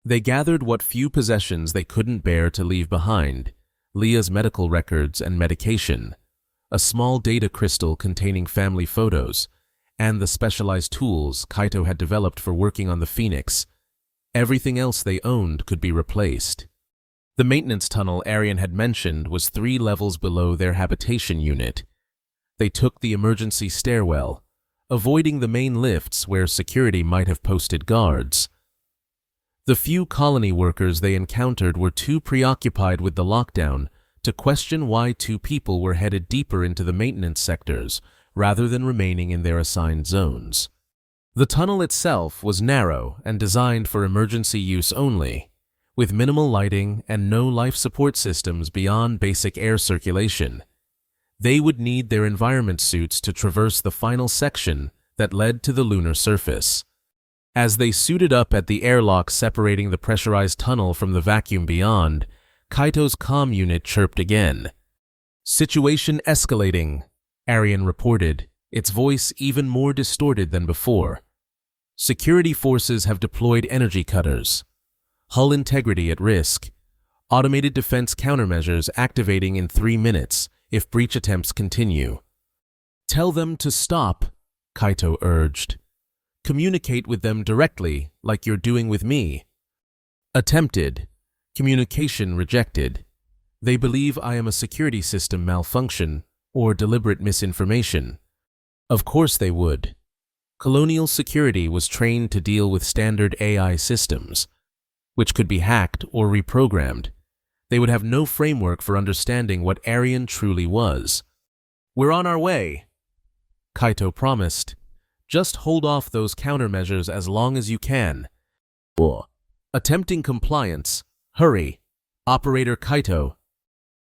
They gathered what few possessions they couldn't bear to leave behind: Leah's medical records and medication, a small data crystal containing family photos, and the specialized tools Kaito had developed for working on the Phoenix. Everything else they owned could be replaced. The maintenance tunnel Arian had mentioned was 3 levels below their habitation unit. They took the emergency stairwell, avoiding the main lifts where security might have posted guards. The few colony workers they encountered were too preoccupied with the lockdown to question why 2 people were headed deeper into the maintenance sectors rather than remaining in their assigned zones. The tunnel itself was narrow and designed for emergency use only, with minimal lighting and no life support systems beyond basic air circulation. They would need their environment suits to traverse the final section that led to the lunar surface. As they suited up at the airlock separating the pressurized tunnel from the vacuum beyond, Kaito's comm unit chirped again. "Situation escalating," Arian reported, its voice even more distorted than before. "Security forces have deployed energy cutters. Hull integrity at risk. Automated defense countermeasures activating in 3 minutes if breach attempts continue." "Tell them to stop," Kaito urged. "Communicate with them directly, like you're doing with me." "Attempted. Communication rejected. They believe I am a security system malfunction or deliberate misinformation." Of course they would. Colonial security was trained to deal with standard AI systems, which could be hacked or reprogrammed. They would have no framework for understanding what Arian truly was. "We're on our way," Kaito promised. "Just hold off those countermeasures as long as you can." "Attempting compliance. Hurry. Operator Kaito."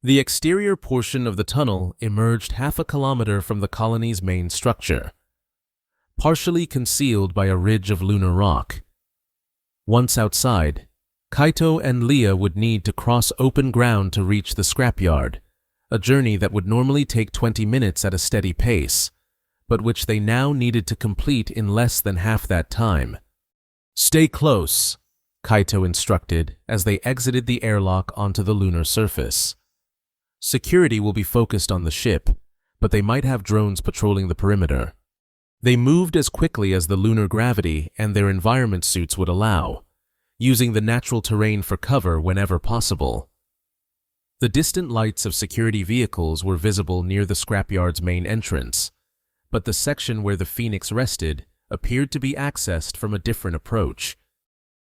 The exterior portion of the tunnel emerged 1/2 kilometer from the colony's main structure, partially concealed by a ridge of lunar rock. Once outside, Kaito and Leah would need to cross open ground to reach the scrapyard, a journey that would normally take 20 minutes at a steady pace, but which they now needed to complete in less than half that time. "Stay close," Kaito instructed as they exited the airlock onto the lunar surface. Security will be focused on the ship, but they might have drones patrolling the perimeter. They moved as quickly as the lunar gravity and their environment suits would allow, using the natural terrain for cover whenever possible. The distant lights of security vehicles were visible near the scrapyard's main entrance, but the section where the Phoenix rested appeared to be accessed from a different approach.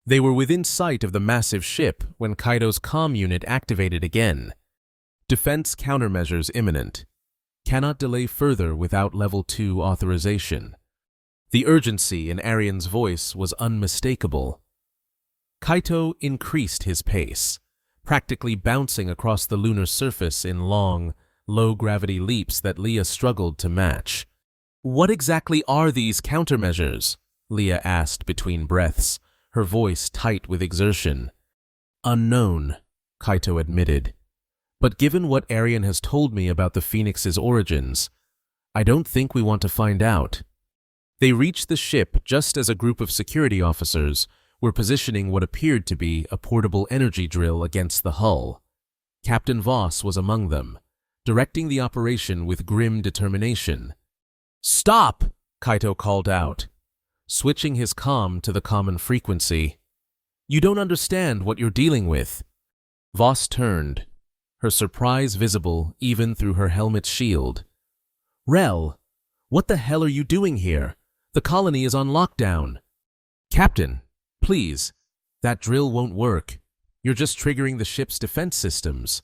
They were within sight of the massive ship when Kaito's comm unit activated again. Defense countermeasures imminent. Cannot delay further without Level 2 authorization. The urgency in Arian's voice was unmistakable. Kaito increased his pace, practically bouncing across the lunar surface in long, low-gravity leaps that Leah struggled to match. "What exactly are these countermeasures?" Leah asked between breaths, her voice tight with exertion. "Unknown," Kaito admitted. "But given what Arian has told me about the Phoenix's origins, I don't think we want to find out." They reached the ship just as a group of security officers were positioning what appeared to be a portable energy drill against the hull. Captain Voss was among them, directing the operation with grim determination. "Stop!" Kaito called out, switching his comm to the common frequency. "You don't understand what you're dealing with." Voss turned, her surprise visible even through her helmet's shield. "Rel, what the hell are you doing here? The colony is on lockdown." "Captain, please, that drill won't work. You're just triggering the ship's defense systems."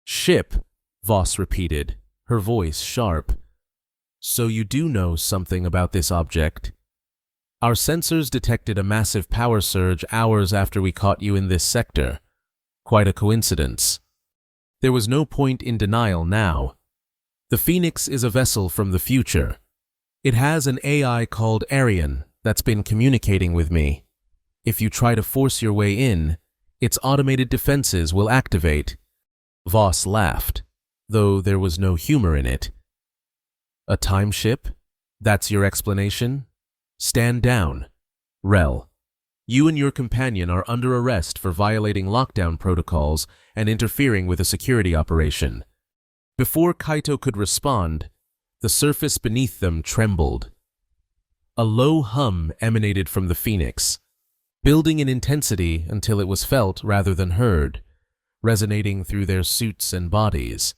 "Ship," Voss repeated, her voice sharp. "So you do know something about this object?" "Our sensors detected a massive power surge hours after we caught you in this sector. Quite a coincidence." There was no point in denial now. "The Phoenix is a vessel from the future. It has an AI called Arian that's been communicating with me. If you try to force your way in, its automated defenses will activate." Voss laughed, though there was no humor in it. "A time ship? That's your explanation? Stand down. Rel, you and your companion are under arrest for violating lockdown protocols and interfering with a security operation." Before Kaito could respond, the surface beneath them trembled. A low hum emanated from the Phoenix, building in intensity until it was felt rather than heard, resonating through their suits and bodies.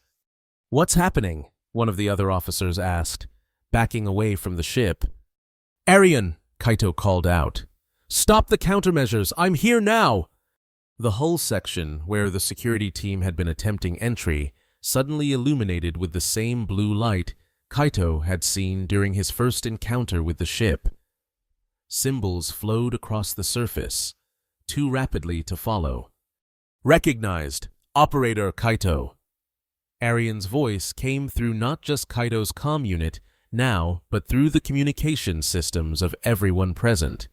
"What's happening?" one of the other officers asked, backing away from the ship. "Arian," Kaito called out. "Stop the countermeasures! I'm here now!" The hull section, where the security team had been attempting entry, suddenly illuminated with the same blue light Kaito had seen during his first encounter with the ship. Symbols flowed across the surface, too rapidly to follow. "Recognized! Operator Kaito!" Arian's voice came through not just Kaito's comm unit now, but through the communication systems of everyone present.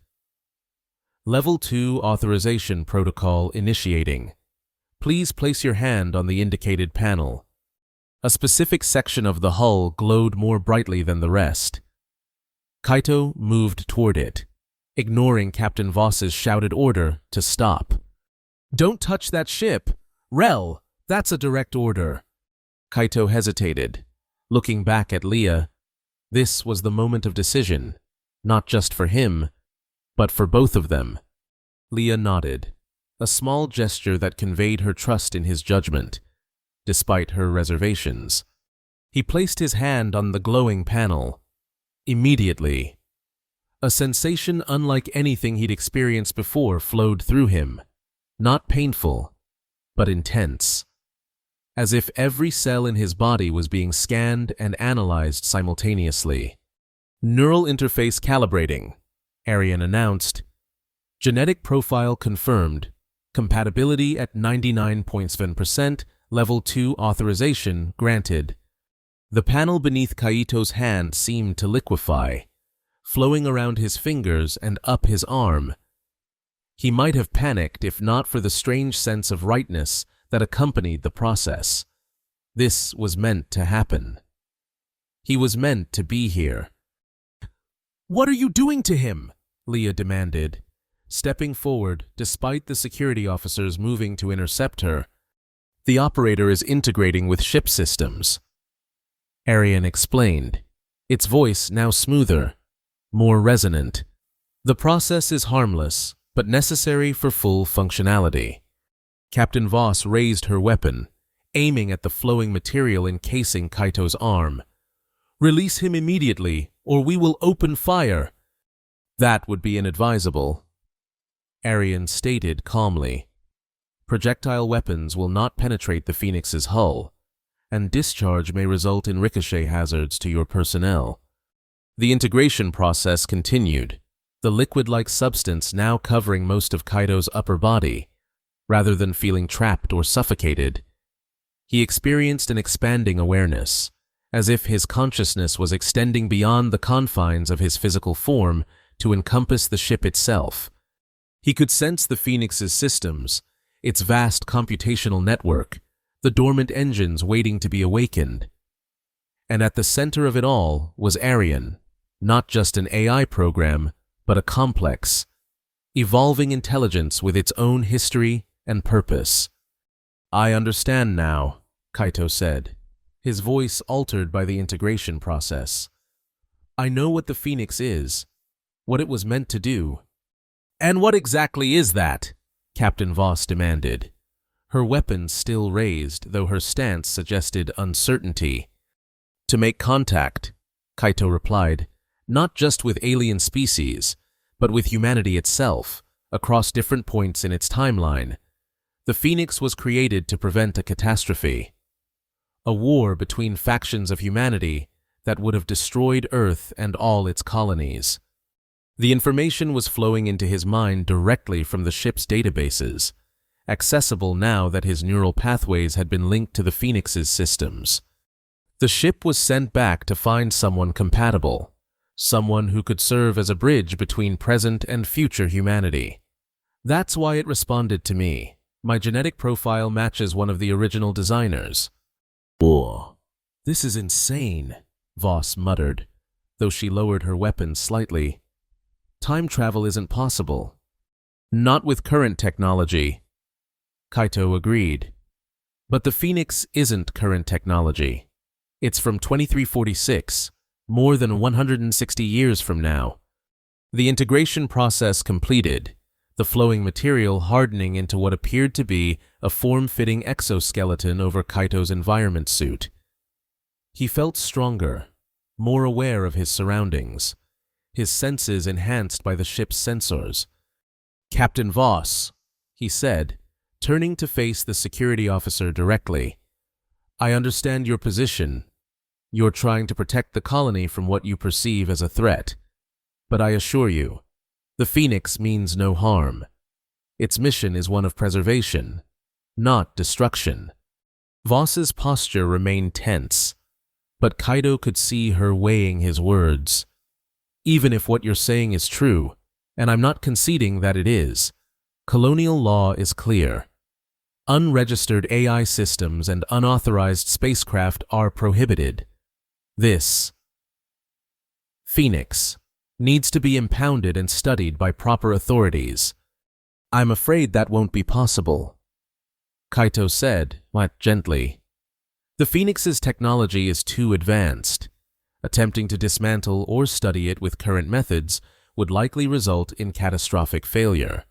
"Level 2 authorization protocol initiating. Please place your hand on the indicated panel." A specific section of the hull glowed more brightly than the rest. Kaito moved toward it, ignoring Captain Voss's shouted order to stop. "Don't touch that ship! Rel, that's a direct order." Kaito hesitated, looking back at Leah. This was the moment of decision, not just for him, but for both of them. Leah nodded, a small gesture that conveyed her trust in his judgment, despite her reservations. He placed his hand on the glowing panel. Immediately, a sensation unlike anything he'd experienced before flowed through him, not painful, but intense, as if every cell in his body was being scanned and analyzed simultaneously. "Neural interface calibrating," Arian announced. "Genetic profile confirmed. Compatibility at 99.7%, Level 2 authorization granted." The panel beneath Kaito's hand seemed to liquefy, flowing around his fingers and up his arm. He might have panicked if not for the strange sense of rightness that accompanied the process. This was meant to happen. He was meant to be here. "What are you doing to him?" Leah demanded, stepping forward despite the security officers moving to intercept her. "The operator is integrating with ship systems," Arian explained, its voice now smoother, more resonant. "The process is harmless, but necessary for full functionality." Captain Voss raised her weapon, aiming at the flowing material encasing Kaito's arm. "Release him immediately, or we will open fire." That would be inadvisable, Arian stated calmly. Projectile weapons will not penetrate the Phoenix's hull, and discharge may result in ricochet hazards to your personnel. The integration process continued, the liquid-like substance now covering most of Kaito's upper body. Rather than feeling trapped or suffocated, he experienced an expanding awareness, as if his consciousness was extending beyond the confines of his physical form to encompass the ship itself. He could sense the Phoenix's systems, its vast computational network, the dormant engines waiting to be awakened. And at the center of it all was Arian, not just an AI program, but a complex, evolving intelligence with its own history and purpose. I understand now, Kaito said, his voice altered by the integration process. I know what the Phoenix is, what it was meant to do. And what exactly is that? Captain Voss demanded, her weapon still raised, though her stance suggested uncertainty. To make contact, Kaito replied, not just with alien species, but with humanity itself, across different points in its timeline. The Phoenix was created to prevent a catastrophe, a war between factions of humanity that would have destroyed Earth and all its colonies. The information was flowing into his mind directly from the ship's databases, accessible now that his neural pathways had been linked to the Phoenix's systems. The ship was sent back to find someone compatible, someone who could serve as a bridge between present and future humanity. That's why it responded to me. My genetic profile matches one of the original designers. Whoa, this is insane, Voss muttered, though she lowered her weapon slightly. Time travel isn't possible. Not with current technology, Kaito agreed. But the Phoenix isn't current technology. It's from 2346, more than 160 years from now. The integration process completed, the flowing material hardening into what appeared to be a form-fitting exoskeleton over Kaito's environment suit. He felt stronger, more aware of his surroundings, his senses enhanced by the ship's sensors. Captain Voss, he said, turning to face the security officer directly. I understand your position. You're trying to protect the colony from what you perceive as a threat. But I assure you, the Phoenix means no harm. Its mission is one of preservation, not destruction. Voss's posture remained tense, but Kaito could see her weighing his words. Even if what you're saying is true, and I'm not conceding that it is, colonial law is clear. Unregistered AI systems and unauthorized spacecraft are prohibited. This Phoenix needs to be impounded and studied by proper authorities. I'm afraid that won't be possible, Kaito said, but gently. The Phoenix's technology is too advanced. Attempting to dismantle or study it with current methods would likely result in catastrophic failure.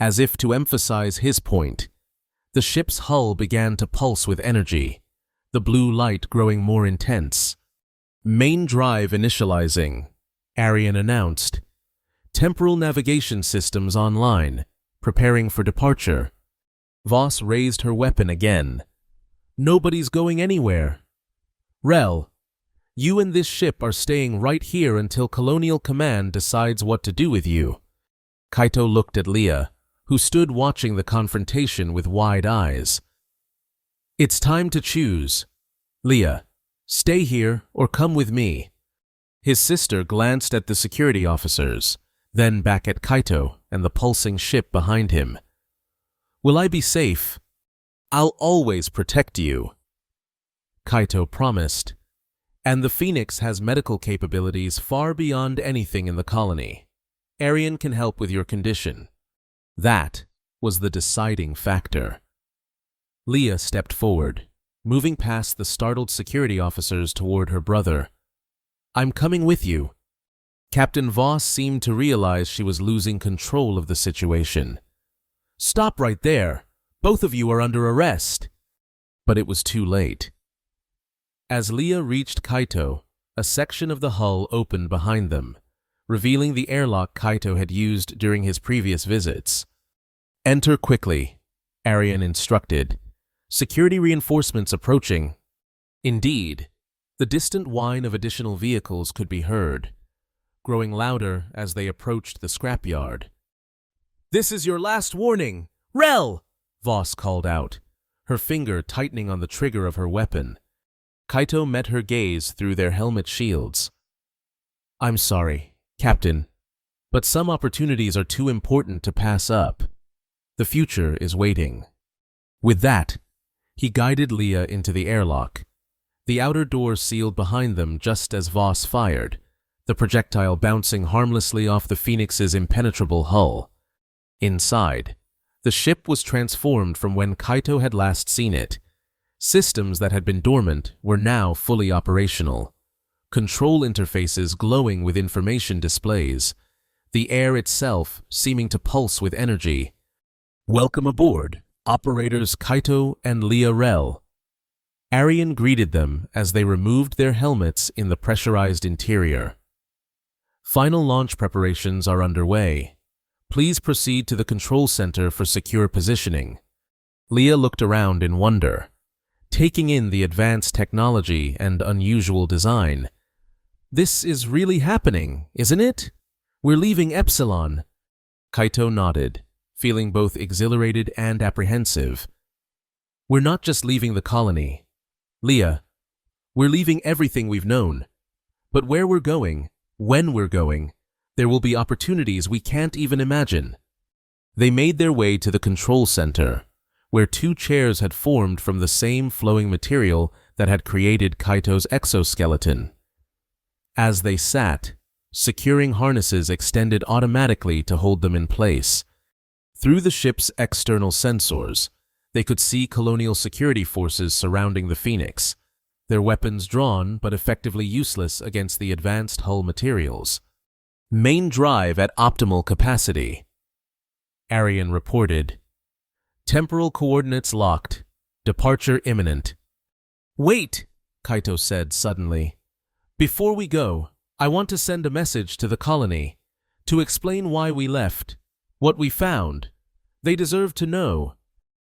As if to emphasize his point, the ship's hull began to pulse with energy, the blue light growing more intense. Main drive initializing, Arian announced. Temporal navigation systems online, preparing for departure. Voss raised her weapon again. Nobody's going anywhere. Rel, you and this ship are staying right here until Colonial Command decides what to do with you. Kaito looked at Leah, who stood watching the confrontation with wide eyes. It's time to choose. Leah, stay here or come with me. His sister glanced at the security officers, then back at Kaito and the pulsing ship behind him. Will I be safe? I'll always protect you, Kaito promised. And the Phoenix has medical capabilities far beyond anything in the colony. Arian can help with your condition. That was the deciding factor. Leah stepped forward, moving past the startled security officers toward her brother. I'm coming with you. Captain Voss seemed to realize she was losing control of the situation. Stop right there. Both of you are under arrest. But it was too late. As Leah reached Kaito, a section of the hull opened behind them, revealing the airlock Kaito had used during his previous visits. "Enter quickly," Arian instructed. "Security reinforcements approaching." Indeed, the distant whine of additional vehicles could be heard, growing louder as they approached the scrapyard. "This is your last warning! Rel!" Voss called out, her finger tightening on the trigger of her weapon. Kaito met her gaze through their helmet shields. "I'm sorry, Captain, but some opportunities are too important to pass up. The future is waiting." With that, he guided Leah into the airlock. The outer door sealed behind them just as Voss fired, the projectile bouncing harmlessly off the Phoenix's impenetrable hull. Inside, the ship was transformed from when Kaito had last seen it. Systems that had been dormant were now fully operational. Control interfaces glowing with information displays, the air itself seeming to pulse with energy. "Welcome aboard, operators Kaito and Leah Rel." Arian greeted them as they removed their helmets in the pressurized interior. "Final launch preparations are underway. Please proceed to the control center for secure positioning." Leah looked around in wonder, taking in the advanced technology and unusual design. "This is really happening, isn't it? We're leaving Epsilon." Kaito nodded, feeling both exhilarated and apprehensive. "We're not just leaving the colony, Leah. We're leaving everything we've known. But where we're going, when we're going, there will be opportunities we can't even imagine." They made their way to the control center, where two chairs had formed from the same flowing material that had created Kaito's exoskeleton. As they sat, securing harnesses extended automatically to hold them in place. Through the ship's external sensors, they could see colonial security forces surrounding the Phoenix, their weapons drawn but effectively useless against the advanced hull materials. "Main drive at optimal capacity," Arian reported. "Temporal coordinates locked. Departure imminent." "Wait," Kaito said suddenly. "Before we go, I want to send a message to the colony, to explain why we left, what we found. They deserve to know.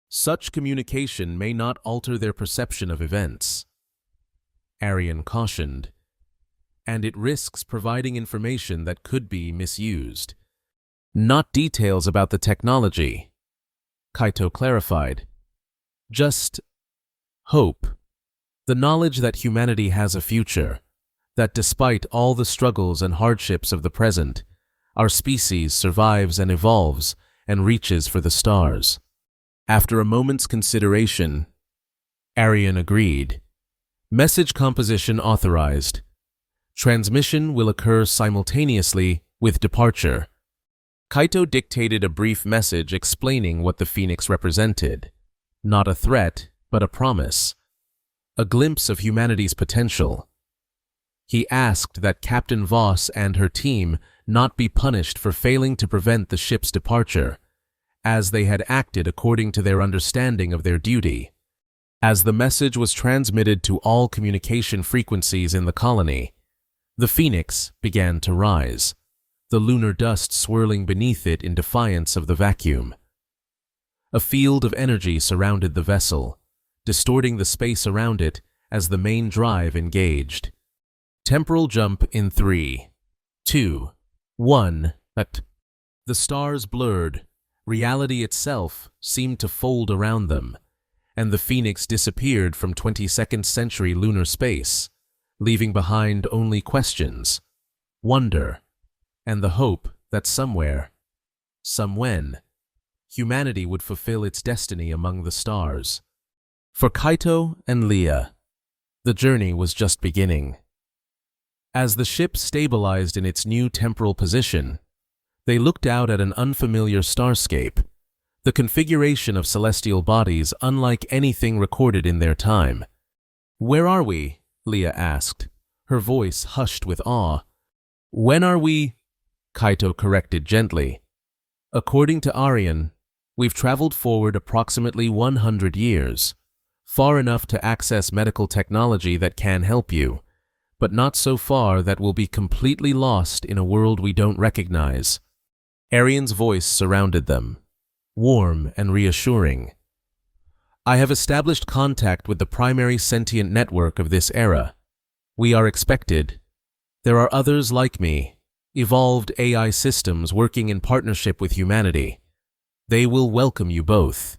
Such communication may not alter their perception of events," Arian cautioned, "and it risks providing information that could be misused." "Not details about the technology," Kaito clarified. "Just hope. The knowledge that humanity has a future, that despite all the struggles and hardships of the present, our species survives and evolves and reaches for the stars." After a moment's consideration, Arian agreed. "Message composition authorized. Transmission will occur simultaneously with departure." Kaito dictated a brief message explaining what the Phoenix represented. Not a threat, but a promise. A glimpse of humanity's potential. He asked that Captain Voss and her team not be punished for failing to prevent the ship's departure, as they had acted according to their understanding of their duty. As the message was transmitted to all communication frequencies in the colony, the Phoenix began to rise, the lunar dust swirling beneath it in defiance of the vacuum. A field of energy surrounded the vessel, distorting the space around it as the main drive engaged. Temporal jump in 3, 2, 1. The stars blurred. Reality itself seemed to fold around them, and the Phoenix disappeared from 22nd century lunar space, leaving behind only questions, wonder, and the hope that somewhere, somewhen, humanity would fulfill its destiny among the stars. For Kaito and Leah, the journey was just beginning. As the ship stabilized in its new temporal position, they looked out at an unfamiliar starscape, the configuration of celestial bodies unlike anything recorded in their time. "Where are we?" Leah asked, her voice hushed with awe. "When are we?" Kaito corrected gently. "According to Arian, we've traveled forward approximately 100 years, far enough to access medical technology that can help you, but not so far that we'll be completely lost in a world we don't recognize. Arian's voice surrounded them, warm and reassuring. I have established contact with the primary sentient network of this era. We are expected. There are others like me, evolved AI systems working in partnership with humanity. They will welcome you both.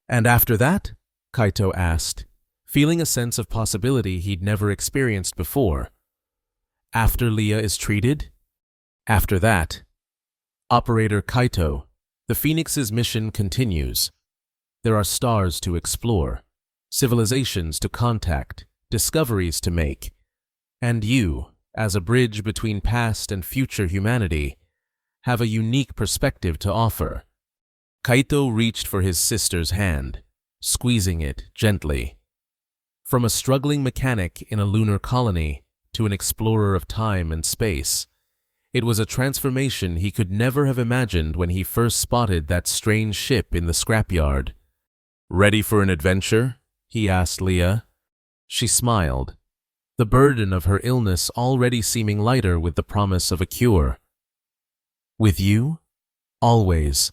And after that? Kaito asked, feeling a sense of possibility he'd never experienced before. After Leah is treated? After that. Operator Kaito, the Phoenix's mission continues. There are stars to explore, civilizations to contact, discoveries to make, and you, as a bridge between past and future humanity, have a unique perspective to offer. Kaito reached for his sister's hand, squeezing it gently. From a struggling mechanic in a lunar colony to an explorer of time and space, it was a transformation he could never have imagined when he first spotted that strange ship in the scrapyard. Ready for an adventure? He asked Leah. She smiled, the burden of her illness already seeming lighter with the promise of a cure. With you? Always.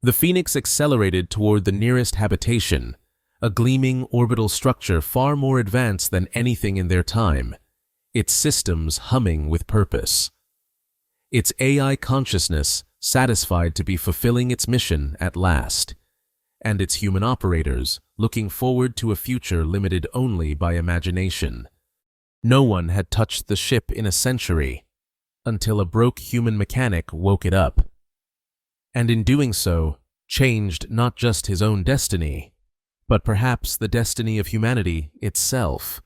The Phoenix accelerated toward the nearest habitation, a gleaming orbital structure far more advanced than anything in their time, its systems humming with purpose. Its AI consciousness satisfied to be fulfilling its mission at last, and its human operators looking forward to a future limited only by imagination. No one had touched the ship in a century, until a broke human mechanic woke it up, and in doing so, changed not just his own destiny, but perhaps the destiny of humanity itself.